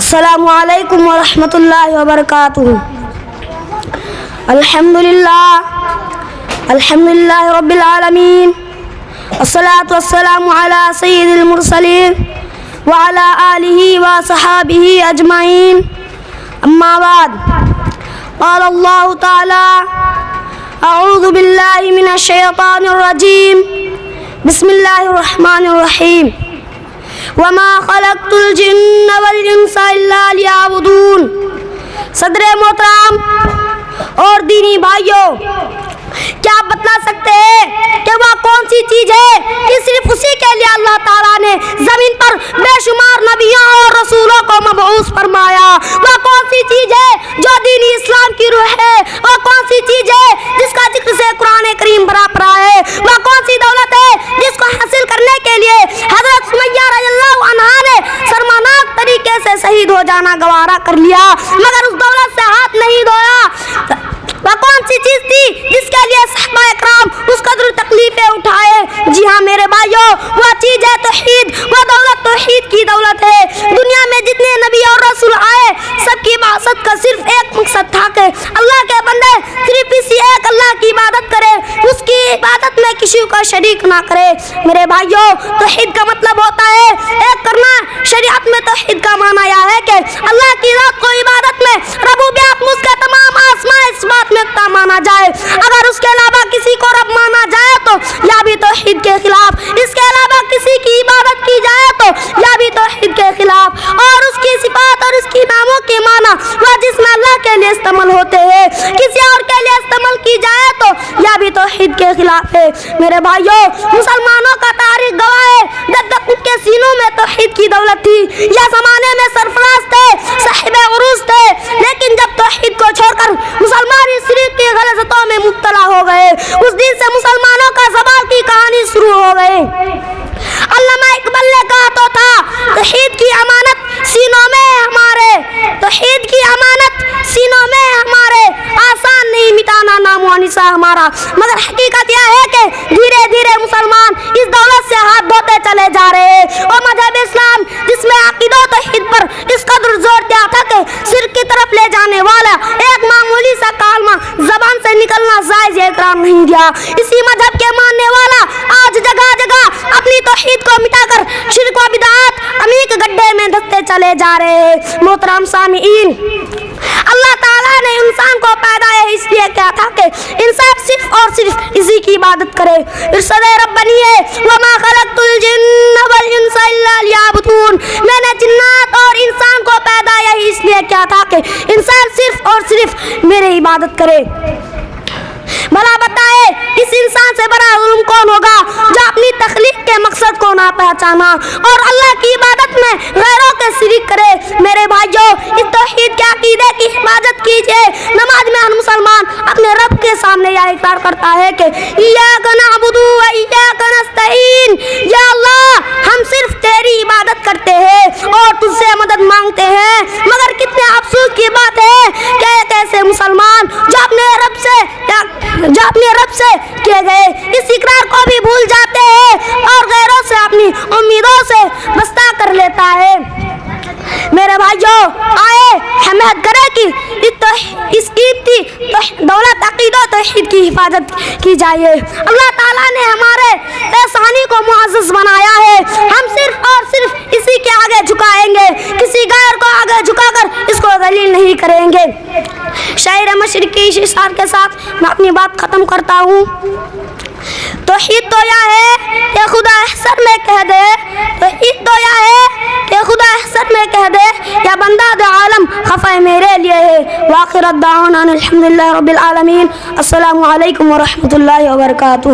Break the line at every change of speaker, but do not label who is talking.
السلام علیکم ورحمۃ اللہ وبرکاتہ۔ الحمدللہ رب العالمین، والصلاة والسلام علی سید المرسلین وعلی آلہ وصحابہ اجمعین، اما بعد، قال اللہ تعالی اعوذ باللہ من الشیطان الرجیم، بسم اللہ الرحمن الرحیم، وما خلقت الجن والانس الا لیعبدون۔ صدر محترم اور دینی بھائیوں، کیا آپ بتلا سکتے ہیں کہ وہ کون سی چیز ہے کہ صرف اسی کے لیے اللہ تعالیٰ نے زمین پر بے شمار نبیوں اور رسولوں کو مبعوث فرمایا؟ وہ کون سی چیز ہے جو دین اسلام کی روح ہے؟ وہ کون سی چیز ہے جس کا ذکر سے قرآن کریم بھرا پڑا ہے؟ وہ کون سی دولت ہے جس کو حاصل کرنے کے لیے حضرت سمیہ رضی اللہ عنہا نے شرمناک طریقے سے شہید ہو جانا گوارا کر لیا مگر اس دولت سے ہاتھ نہیں دھویا؟ وہ کون سی چیز تھی جس کے لیے صحابہ اکرام اس قدر تکلیفیں اٹھائے؟ جی ہاں میرے بھائیوں، وہ چیز ہے توحید، وہ دولت توحید کی دولت ہے۔ دنیا میں جتنے نبی اور رسول آئے سب کی بعثت کا صرف ایک مقصد تھا کہ اللہ کے بندے صرف اسی ایک اللہ کی عبادت کرے، اس کی عبادت میں کسی کو شریک نہ کرے۔ میرے بھائیوں، توحید کا مطلب ہوتا ہے ایک کرنا۔ شریعت میں توحید کا معنی یہ ہے کہ اللہ کی ذات کو عبادت میں ربوبیت میں اس کے تمام اسماء اس بات میں مانا جائے۔ اگر اس کے علاوہ کسی کو رب مانا جائے تو یا بھی توحید کے خلاف، اس کے علاوہ کسی کی عبادت کی جائے تو یا بھی توحید کے خلاف، اور اس کی صفات اور اس کی ناموں کے معنی وہ جس میں اللہ کے لیے استعمال ہوتے ہیں کسی اور کے لیے استعمال کی جائے تو یا بھی توحید کے خلاف ہے۔ میرے بھائیوں، مسلمانوں کا تاریخ گواہ ہے جب تک ان کے سینوں میں توحید کی دولت تھی یا زمانے میں سرفراز تھے، صاحب عروج تھے، لیکن جب توحید کو چھوڑ کر مسلمان شرک کی غلطیوں میں مبتلا ہو گئے، اس دن سے مسلمانوں کا زوال کی کہانی شروع ہو گئی۔ علامہ اقبال نے کہا تو تھا، توحید کی امانت سینوں میں ہمارے، توحید کی امانت سینوں میں ہمارے، آسان نہیں مٹانا نام و نشاں ہمارا۔ مگر حقیقت یہ ہے کہ دھیرے دھیرے مسلمان اس دولت سے ہاتھ دھوتے چلے جا رہے ہیں، اور مذہب اسلام جس میں عقیدہ توحید پر اس قدر زور دیا تھا کہ شرک کی طرف لے جانے والا ایک معمولی سا کلمہ زبان سے نکلنا جائز اقرار نہیں دیا، اسی مذہب کے ماننے والا آج جگہ جگہ اپنی توحید کو مٹا کر شرک و بدعات عمیق گڈھے میں دھستے چلے جا رہے ہیں۔ محترم سامعین، اللہ تعالیٰ نے انسان کو پیدا اس لیے کیا تھا کہ انسان صرف اور صرف اسی کی عبادت کرے۔ ارشاد ربانی ہے، وما خلقت الجن والانس الا لیعبدون، میں نے جنات اور انسان کو پیدا اس لیے کیا تھا کہ انسان صرف اور صرف میری عبادت کرے۔ بھلا بتائے اس انسان سے بڑا ظلم کون ہوگا جو اپنی تخلیق کے مقصد کو نہ پہچانا اور اللہ کی عبادت میں غیروں کے شریک کرے؟ میرے بھائیوں، اس توحید کے عقیدے کی حفاظت کیجیے۔ نماز میں ہر مسلمان اپنے رب کے سامنے یہ اقرار کرتا ہے کہ ایاک نعبد و ایاک نستعین، یا اللہ ہم صرف تیری عبادت کرتے ہیں اور تجھ سے مدد مانگتے ہیں۔ مگر کتنے افسوس کی بات ہے کہ ایک ایسے مسلمان جو اپنے رب سے کیے گئے اس اقرار کو بھی بھول جاتے ہیں اور غیروں سے اپنی امیدوں سے وابستہ کر لیتا ہے۔ میرے بھائیوں، آئے ہمت کرے کہ اس قیمتی دولت عقیدہ توحید کی حفاظت کی جائے۔ اللہ تعالیٰ نے ہمارے احسانی کو معزز بنایا ہے، ہم صرف اور صرف اسی کے آگے جھکائیں گے، کسی غیر کو آگے جھکا کر اس کو ذلیل نہیں کریں گے۔ شاعر مشرقی اشعار کے ساتھ میں اپنی بات ختم کرتا ہوں۔ توحید تو یہ ہے کہ خدا احسن میں کہہ دے، توحید تو یہ ہے کہ خدا احسن میں کہہ دے، یا بندہ دے عالم خفا میرے لیے ہے۔ وآخر الدعوانا الحمدللہ رب العالمین۔ السلام علیکم ورحمۃ اللہ وبرکاتہ۔